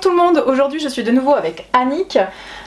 tout le monde, aujourd'hui je suis de nouveau avec Annick.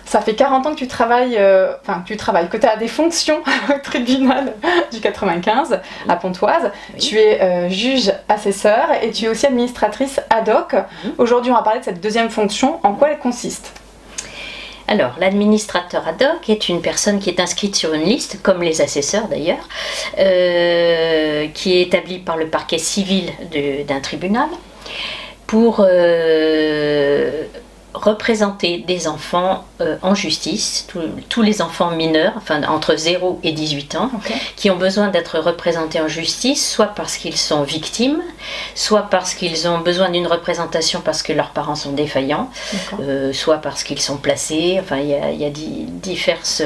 Ça fait 40 ans que tu travailles, que tu as des fonctions au tribunal du 95 à Pontoise. Oui. Tu es juge assesseur et tu es aussi administratrice ad hoc. Aujourd'hui on va parler de cette deuxième fonction. En quoi elle consiste ? Alors, l'administrateur ad hoc est une personne qui est inscrite sur une liste, comme les assesseurs d'ailleurs, qui est établie par le parquet civil d'un tribunal pour représenter des enfants en justice, tous les enfants mineurs, enfin entre 0 et 18 ans, qui ont besoin d'être représentés en justice, soit parce qu'ils sont victimes, soit parce qu'ils ont besoin d'une représentation parce que leurs parents sont défaillants, soit parce qu'ils sont placés, enfin il y a diverses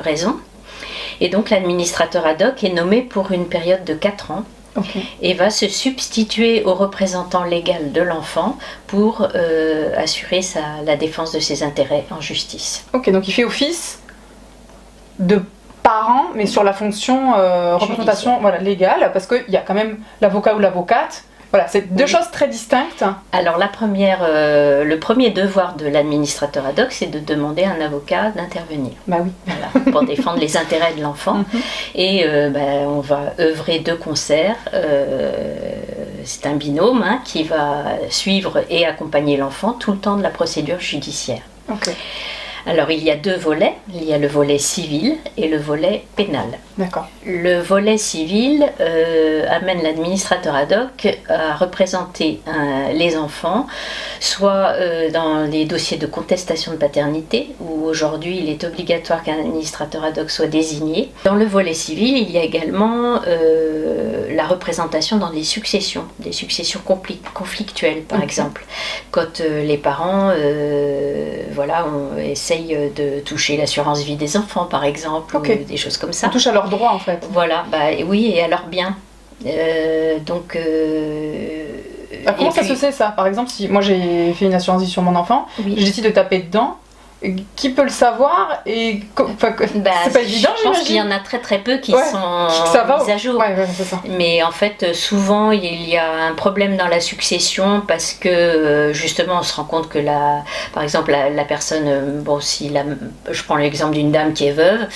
raisons. Et donc l'administrateur ad hoc est nommé pour une période de 4 ans, et va se substituer au représentant légal de l'enfant pour assurer la défense de ses intérêts en justice. Ok, donc il fait office de parent, mais sur la fonction représentation légale, parce qu'il y a quand même l'avocat ou l'avocate. Voilà, c'est deux choses très distinctes. Alors le premier devoir de l'administrateur ad hoc, c'est de demander à un avocat d'intervenir. Bah oui. Voilà, pour défendre les intérêts de l'enfant. Et on va œuvrer de concert. C'est un binôme qui va suivre et accompagner l'enfant tout le temps de la procédure judiciaire. Alors il y a 2 volets, il y a le volet civil et le volet pénal. D'accord. Le volet civil amène l'administrateur ad hoc à représenter les enfants, soit dans les dossiers de contestation de paternité, où aujourd'hui il est obligatoire qu'un administrateur ad hoc soit désigné. Dans le volet civil, il y a également la représentation dans des successions conflictuelles par exemple, quand les parents essayent de toucher l'assurance vie des enfants par exemple, ou des choses comme ça. On touche à leurs droits en fait. Voilà, oui, et à leurs biens. Comment ça se sait ça ? Par exemple, si moi j'ai fait une assurance vie sur mon enfant, je décide de taper dedans, qui peut le savoir et c'est pas évident, je pense qu'il y en a très très peu qui sont mis à jour. C'est ça. Mais en fait, souvent il y a un problème dans la succession parce que justement on se rend compte que par exemple la personne, je prends l'exemple d'une dame qui est veuve,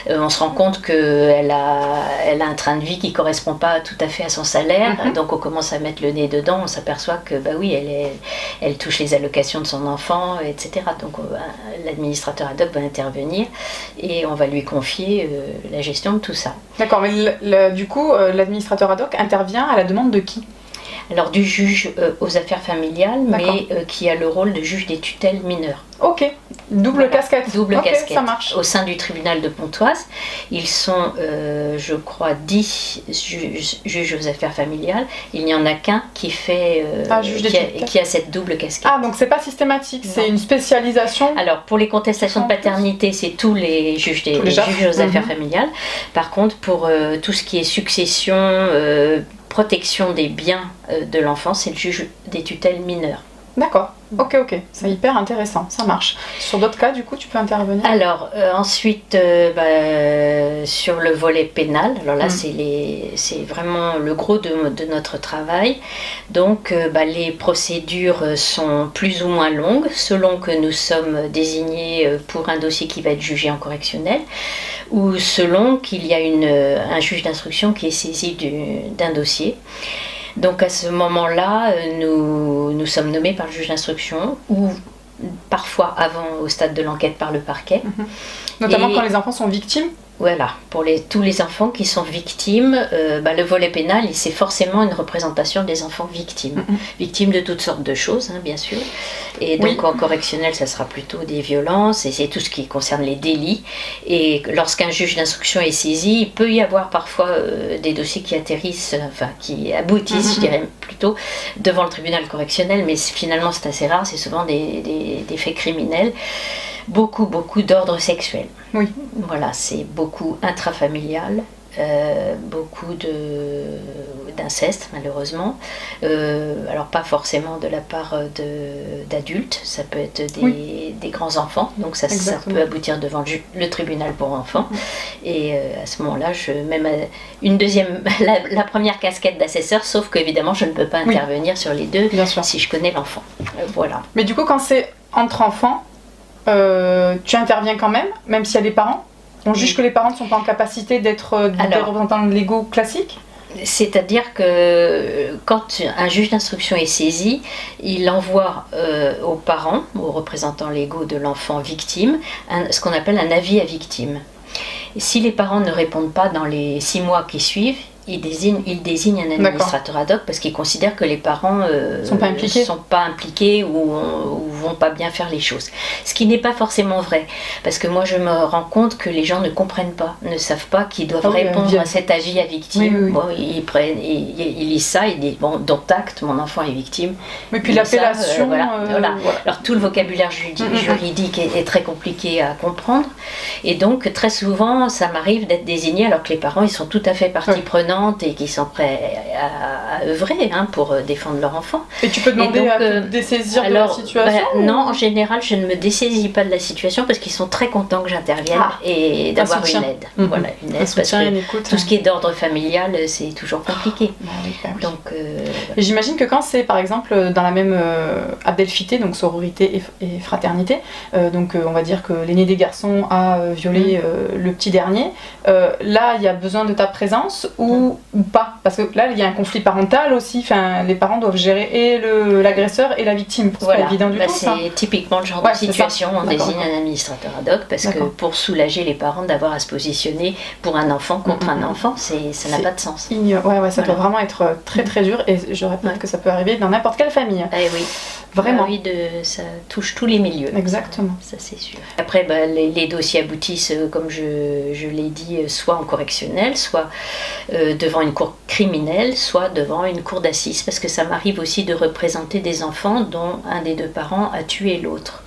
on se rend compte qu'elle a un train de vie qui correspond pas tout à fait à son salaire, donc on commence à mettre le nez dedans, on s'aperçoit que elle touche les allocations de son enfant, etc. Donc l'administrateur ad hoc va intervenir et on va lui confier la gestion de tout ça. D'accord, mais du coup, l'administrateur ad hoc intervient à la demande de qui ? Alors du juge aux affaires familiales, mais qui a le rôle de juge des tutelles mineures. Ok, double casquette. Double casquette. Ça marche. Au sein du tribunal de Pontoise, ils sont, je crois, 10 juges aux affaires familiales. Il n'y en a qu'un qui a cette double casquette. Ah, donc c'est pas systématique, c'est une spécialisation. Alors pour les contestations de paternité, c'est tous les juges aux affaires familiales. Par contre, pour tout ce qui est succession, protection des biens de l'enfant, c'est le juge des tutelles mineures. D'accord, ok, c'est hyper intéressant, ça marche. Sur d'autres cas, du coup, tu peux intervenir ? Alors, ensuite, sur le volet pénal, alors là, c'est vraiment le gros de notre travail. Donc, les procédures sont plus ou moins longues, selon que nous sommes désignés pour un dossier qui va être jugé en correctionnel, ou selon qu'il y a un juge d'instruction qui est saisi d'un dossier. Donc à ce moment-là, nous sommes nommés par le juge d'instruction ou parfois avant au stade de l'enquête par le parquet. Notamment quand les enfants sont victimes ? Voilà, pour tous les enfants qui sont victimes, le volet pénal, c'est forcément une représentation des enfants victimes. Victimes de toutes sortes de choses, bien sûr. Et donc en correctionnel, ça sera plutôt des violences, et c'est tout ce qui concerne les délits. Et lorsqu'un juge d'instruction est saisi, il peut y avoir parfois des dossiers qui qui aboutissent, je dirais plutôt, devant le tribunal correctionnel, mais finalement c'est assez rare, c'est souvent des faits criminels. Beaucoup d'ordre sexuel. Oui. Voilà, c'est beaucoup intrafamilial. beaucoup d'inceste malheureusement. Alors pas forcément de la part d'adultes, ça peut être des grands enfants, donc ça peut aboutir devant le tribunal pour enfants. Et à ce moment-là, je mets la première casquette d'assesseur, sauf qu'évidemment je ne peux pas intervenir sur les deux si je connais l'enfant. Voilà. Mais du coup, quand c'est entre enfants, tu interviens quand même s'il y a des parents? On juge que les parents ne sont pas en capacité d'être des représentants légaux classiques? C'est-à-dire que quand un juge d'instruction est saisi, il envoie aux parents, aux représentants légaux de l'enfant victime, ce qu'on appelle un avis à victime. Et si les parents ne répondent pas dans les 6 mois qui suivent, il désigne un administrateur ad hoc parce qu'il considère que les parents sont pas impliqués ou vont pas bien faire les choses. Ce qui n'est pas forcément vrai, parce que moi je me rends compte que les gens ne comprennent pas, ne savent pas qu'ils doivent répondre à cet avis à victime. Bon, ils lisent ça, ils disent bon, dont acte, mon enfant est victime. Mais puis l'appellation. Voilà. Alors tout le vocabulaire juridique est très compliqué à comprendre, et donc très souvent ça m'arrive d'être désignée alors que les parents ils sont tout à fait partie prenante et qui sont prêts à œuvrer pour défendre leur enfant. Et tu peux demander à te dessaisir de la situation Non, en général, je ne me dessaisis pas de la situation parce qu'ils sont très contents que j'intervienne et d'avoir une aide. Voilà, une aide, parce que tout ce qui est d'ordre familial, c'est toujours compliqué. Donc, et j'imagine que quand c'est, par exemple, dans la même adelphité, donc sororité et fraternité, donc on va dire que l'aîné des garçons a violé le petit dernier, là, il y a besoin de ta présence ou pas, parce que là il y a un conflit parental aussi, les parents doivent gérer et l'agresseur et la victime, c'est pas évident du tout. C'est typiquement le genre de situation où on désigne un administrateur ad hoc parce que pour soulager les parents d'avoir à se positionner pour un enfant contre un enfant, ça n'a pas de sens. Ça doit vraiment être très très dur, et je répète que ça peut arriver dans n'importe quelle famille. Oui. Vraiment. Ça touche tous les milieux. Exactement. Ça c'est sûr. Après, les dossiers aboutissent, comme je l'ai dit, soit en correctionnel, soit devant une cour criminelle, soit devant une cour d'assises, parce que ça m'arrive aussi de représenter des enfants dont un des 2 parents a tué l'autre.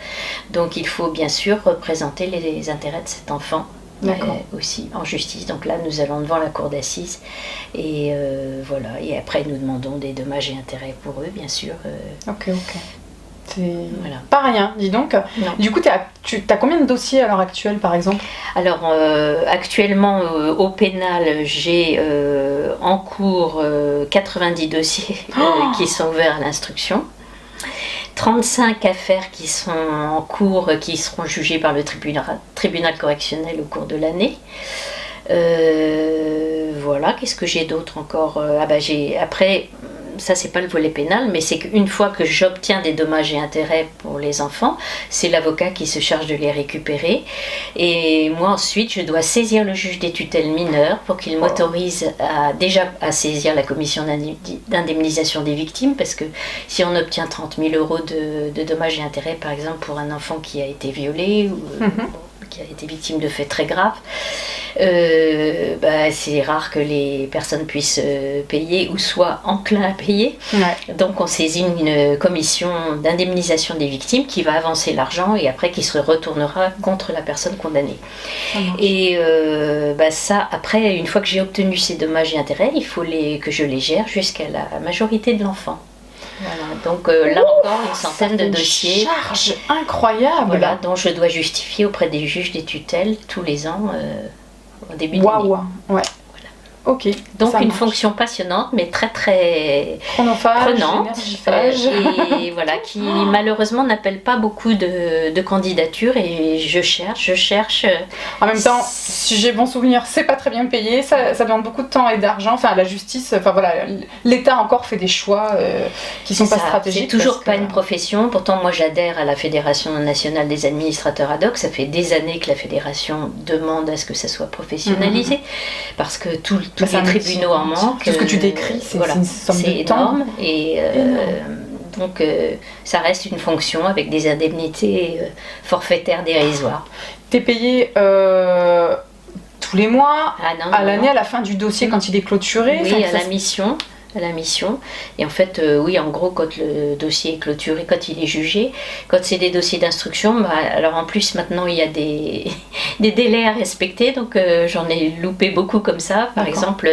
Donc il faut bien sûr représenter les intérêts de cet enfant. Aussi en justice. Donc là nous allons devant la cour d'assises et voilà, et après nous demandons des dommages et intérêts pour eux, bien sûr. C'est pas rien, dis donc. Non. Du coup, tu as combien de dossiers à l'heure actuelle, par exemple? Alors, actuellement, au pénal, j'ai en cours 90 dossiers qui sont ouverts à l'instruction. 35 affaires qui sont en cours, qui seront jugées par le tribunal correctionnel au cours de l'année. Voilà, qu'est-ce que j'ai d'autre encore? Après, ça c'est pas le volet pénal, mais c'est qu'une fois que j'obtiens des dommages et intérêts pour les enfants, c'est l'avocat qui se charge de les récupérer. Et moi ensuite, je dois saisir le juge des tutelles mineures pour qu'il m'autorise à saisir la commission d'indemnisation des victimes, parce que si on obtient 30 000 € de dommages et intérêts, par exemple pour un enfant qui a été violé ou qui a été victime de faits très graves, c'est rare que les personnes puissent payer ou soient enclins à payer. Donc on saisit une commission d'indemnisation des victimes qui va avancer l'argent et après qui se retournera contre la personne condamnée. Et ça, après, une fois que j'ai obtenu ces dommages et intérêts, il faut que je les gère jusqu'à la majorité de l'enfant. Voilà, donc là encore une centaine de dossiers. Charge incroyable. Voilà, dont je dois justifier auprès des juges des tutelles tous les ans au début de l'année. Ouais. Ok. Donc une fonction passionnante, mais très très prenante, et voilà, qui malheureusement n'appelle pas beaucoup de candidatures, et je cherche. En même temps, si j'ai bon souvenir, c'est pas très bien payé, ça demande beaucoup de temps et d'argent. Enfin, la justice, l'État encore fait des choix qui sont pas stratégiques. C'est toujours pas une profession. Pourtant, moi, j'adhère à la Fédération nationale des administrateurs ad hoc. Ça fait des années que la fédération demande à ce que ça soit professionnalisé, parce que tous les tribunaux en manquent. Tout ce que tu décris, c'est une somme de énorme, temps. Et donc ça reste une fonction avec des indemnités forfaitaires dérisoires. T'es payé tous les mois, à l'année, à la fin du dossier quand il est clôturé? Oui, à la mission. à la mission. Et en fait, oui, en gros, quand le dossier est clôturé, quand il est jugé, quand c'est des dossiers d'instruction, alors en plus maintenant il y a des délais à respecter, donc j'en ai loupé beaucoup comme ça. Par exemple,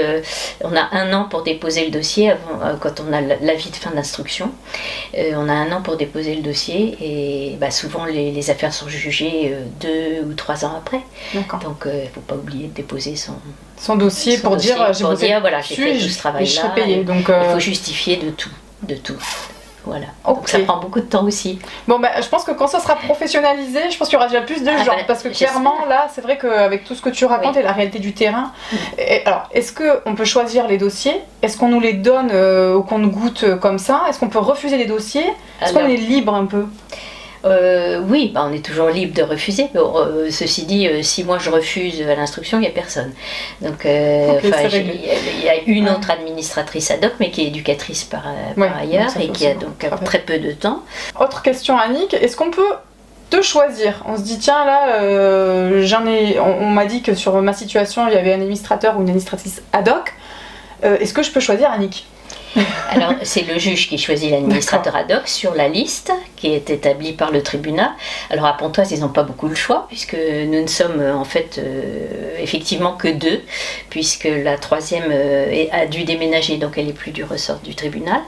on a 1 an pour déposer le dossier quand on a l'avis de fin d'instruction. On a 1 an pour déposer le dossier et souvent les affaires sont jugées 2 ou 3 ans après. Donc il ne faut pas oublier de déposer son dossier pour dire voilà, j'ai fait tout ce travail-là. Donc il faut justifier de tout. Voilà. Donc ça prend beaucoup de temps aussi. Bon, je pense que quand ça sera professionnalisé, je pense qu'il y aura déjà plus de gens. Parce que clairement, là, c'est vrai qu'avec tout ce que tu racontes et la réalité du terrain, alors, est-ce qu'on peut choisir les dossiers? Est-ce qu'on nous les donne au compte-gouttes comme ça? Est-ce qu'on peut refuser les dossiers? Est-ce qu'on est libre un peu? Oui, on est toujours libre de refuser. Ceci dit, si moi je refuse à l'instruction, il n'y a personne. Donc, il y a une autre administratrice ad hoc, mais qui est éducatrice par ailleurs et qui a donc très peu de temps. Autre question, Annick, est-ce qu'on peut te choisir? On se dit, tiens, là, on m'a dit que sur ma situation, il y avait un administrateur ou une administratrice ad hoc. Est-ce que je peux choisir Annick? Alors, c'est le juge qui choisit l'administrateur ad hoc sur la liste qui est établie par le tribunal. Alors, à Pontoise, ils n'ont pas beaucoup le choix, puisque nous ne sommes en fait effectivement que 2, puisque la 3e a dû déménager, donc elle n'est plus du ressort du tribunal.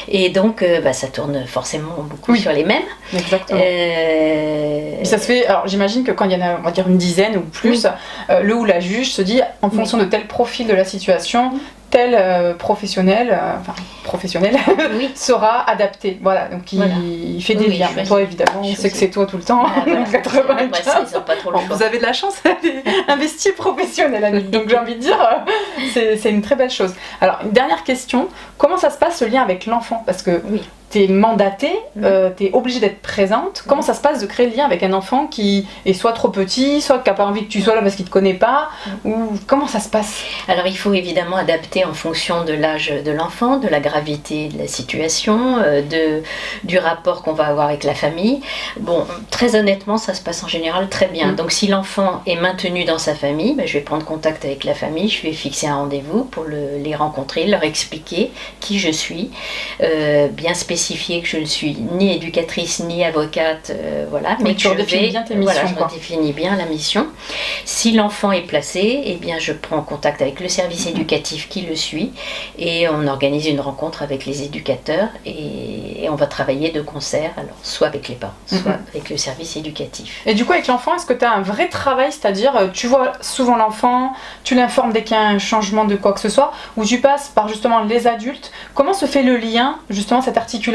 Et donc, ça tourne forcément beaucoup sur les mêmes. Exactement. Et ça se fait, alors j'imagine que quand il y en a, on va dire une dizaine ou plus, le ou la juge se dit, en fonction de tel profil de la situation, tel professionnel sera adapté. Voilà, donc il fait des liens. Toi, évidemment, on sait que c'est toi tout le temps. 95. Vous avez de la chance, investi professionnel, Annick. Donc j'ai envie de dire, c'est une très belle chose. Alors, une dernière question. Comment ça se passe ce lien avec l'enfant? Parce que tu es mandatée, tu es obligée d'être présente. Comment ça se passe de créer le lien avec un enfant qui est soit trop petit, soit qui n'a pas envie que tu sois là parce qu'il ne te connaît pas, ou comment ça se passe? Alors il faut évidemment adapter en fonction de l'âge de l'enfant, de la gravité de la situation, du rapport qu'on va avoir avec la famille. Bon, très honnêtement, ça se passe en général très bien. Donc si l'enfant est maintenu dans sa famille, je vais prendre contact avec la famille, je vais fixer un rendez-vous pour les rencontrer, leur expliquer qui je suis, bien spécifier que je ne suis ni éducatrice ni avocate, mais que je redéfinis bien la mission. Si l'enfant est placé, eh bien je prends contact avec le service éducatif qui le suit et on organise une rencontre avec les éducateurs et on va travailler de concert, alors soit avec les parents, soit avec le service éducatif. Et du coup avec l'enfant, est-ce que tu as un vrai travail, c'est-à-dire tu vois souvent l'enfant, tu l'informes dès qu'il y a un changement de quoi que ce soit, ou tu passes par justement les adultes? Comment se fait le lien, justement cette articulation?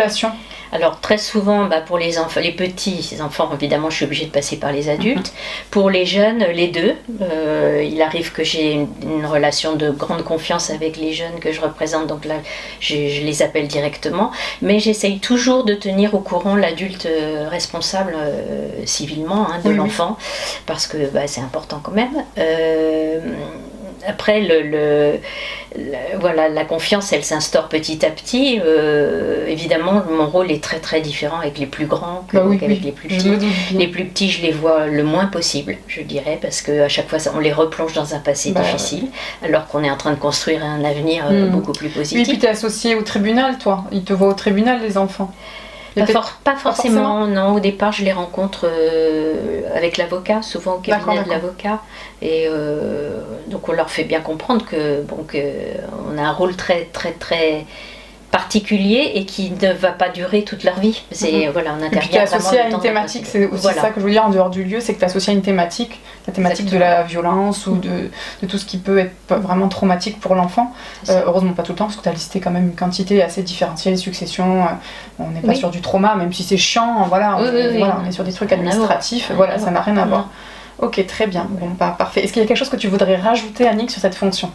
Alors très souvent, pour les petits enfants, évidemment, je suis obligée de passer par les adultes. Pour les jeunes, les deux. Il arrive que j'ai une relation de grande confiance avec les jeunes que je représente, donc là, je les appelle directement. Mais j'essaye toujours de tenir au courant l'adulte responsable civilement de l'enfant, parce que c'est important quand même. Après, la confiance, elle s'instaure petit à petit. Évidemment, mon rôle est très très différent avec les plus grands qu'avec les plus petits. Les plus petits, je les vois le moins possible, je dirais, parce qu'à chaque fois, on les replonge dans un passé difficile, alors qu'on est en train de construire un avenir beaucoup plus positif. Oui, puis tu es associée au tribunal, toi. Ils te voient au tribunal, les enfants. Pas forcément, non. Au départ, je les rencontre avec l'avocat, souvent au cabinet de l'avocat. Et donc, on leur fait bien comprendre qu'on a un rôle très, très, très particulier et qui ne va pas durer toute leur vie. On intervient. Et puis tu es associé à une thématique, c'est aussi ça que je veux dire en dehors du lieu, c'est que tu es associé à une thématique, la thématique de la violence ou de tout ce qui peut être vraiment traumatique pour l'enfant. Heureusement pas tout le temps, parce que tu as listé quand même une quantité assez différenciée, les successions, on n'est pas sur du trauma, même si c'est chiant, on est sur des trucs administratifs, ça n'a rien à voir. Ok, très bien. Bon, parfait. Est-ce qu'il y a quelque chose que tu voudrais rajouter, Annick, sur cette fonction?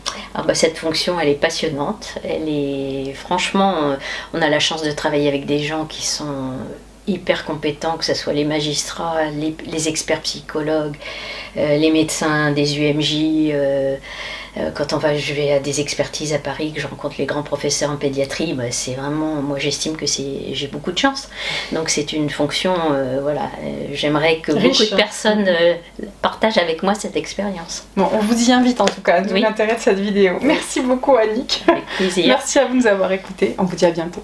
Cette fonction, elle est passionnante. Franchement, on a la chance de travailler avec des gens qui sont hyper compétents, que ce soit les magistrats, les experts psychologues, les médecins des UMJ. Quand je vais à des expertises à Paris, que je rencontre les grands professeurs en pédiatrie, c'est vraiment, moi j'estime que j'ai beaucoup de chance. Donc c'est une fonction, j'aimerais que beaucoup de personnes partagent avec moi cette expérience. Bon, on vous y invite en tout cas, d'où l'intérêt de cette vidéo. Merci beaucoup Annick. Avec plaisir. Merci à vous de nous avoir écoutés, on vous dit à bientôt.